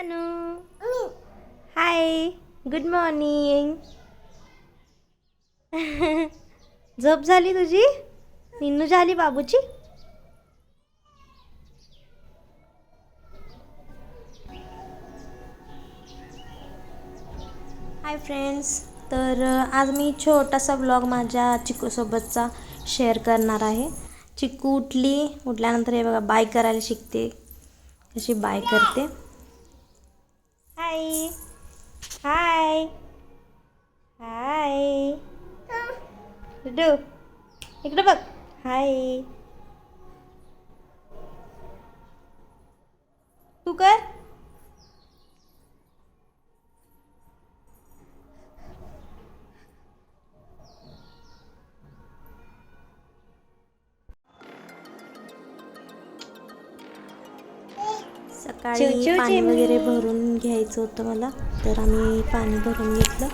तनु hi good morning. झोप झाली तुझी? निन्नू झाली बाबूची? हाय फ्रेंड्स, तर आज मी छोटासा ब्लॉग माझ्या चिकूसोबतचा शेअर करणार आहे. चिकू उठल्यानंतर हे बघा बाय करायला शिकते. कशी बाय करते. हाय हाय हाय डू इकडे बघ. हाय तू कर. सकाळी पाणी वगैरे भरून घ्यायचं होतं मला, तर आम्ही पाणी भरून घेतलं.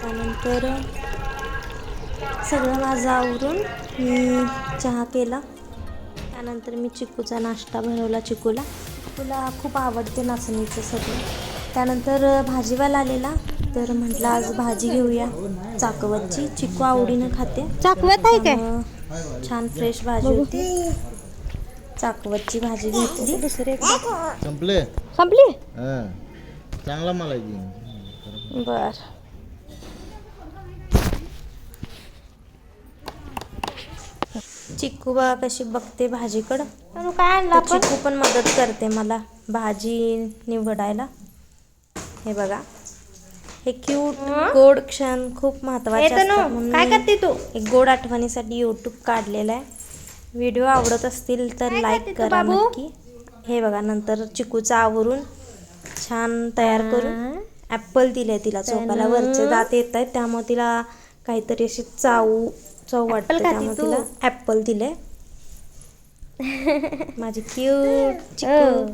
त्यानंतर सगळं माझं आवरून मी चहा केला. त्यानंतर मी चिकूचा नाश्ता बनवला. चिकूला खूप आवडते नाचणीचं सगळं. त्यानंतर भाजीवाला आलेला, तर म्हटलं आज भाजी घेऊया चाकवतची. चिकू आवडीनं खाते. चाकवत आहे काय? छान फ्रेश भाजी होती. चाकवतची भाजी घेतली. दुसरे संपली चांगला मला बर. चिकू बघा कशी बघते भाजीकडं. काय आणलं? चिकू पण मदत करते मला भाजी निवडायला. हे बघा, हे क्यूट गोड क्षण खूप महत्त्वाचे असतात म्हणून काय करते तू? एक गोड आठवणीसाठी यूट्यूब काढलेला आहे. व्हिडिओ आवडत असतील तर लाईक करा नक्की. हे बघा, नंतर चिकूचा आवरून छान तयार करून ॲपल दिले तिला चोपाला. वरचे दात येत आहेत त्यामुळे तिला काहीतरी अशी चव वाटते, त्यामुळे तिला ॲपल दिले. माझी क्यूट चिकू.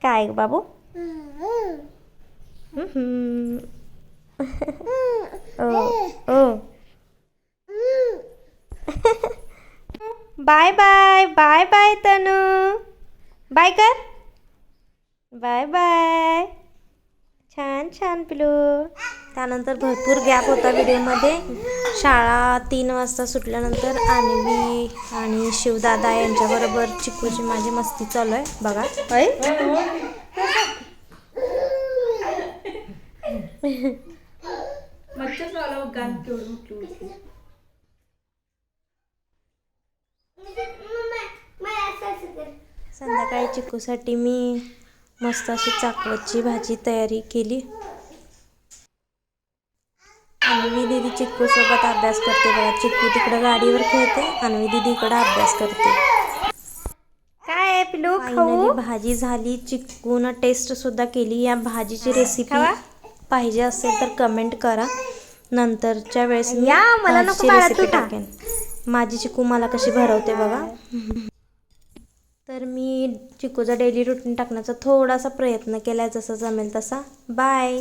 काय बाबू? Bye bye bye bye Tanu. Bye कर. Bye bye. छान छान पिलू. त्यानंतर भरपूर गॅप होता व्हिडिओमध्ये. शाळा 3 वाजता सुटल्यानंतर अन्वी आणि शिवदादा यांच्याबरोबर चिकूची माझी मस्ती चालू आहे बघा. संध्याकाळी चिकूसाठी मी मस्त अशी चाकवतची भाजी तयारी केली. अन्वी दीदी चिक्कू सोबत अभ्यास करते बघा. चिक्कू तिकडे गाडीवर खेळते, अन्वी दीदी इकडे अभ्यास करते. काय पिलू खाऊ? भाजी झाली. चिक्कूनं टेस्ट सुद्धा केली. या भाजीची रेसिपी पाहिजे असेल तर कमेंट करा. नंतरच्या वेळेस मी भाजीची रेसिपी टाकेन. माझी चिक्कू मला कशी भरवते बघा. तर मी चिक्कूचा डेली रुटीन टाकण्याचा थोडासा प्रयत्न केला, जसं जमेल तसा. बाय.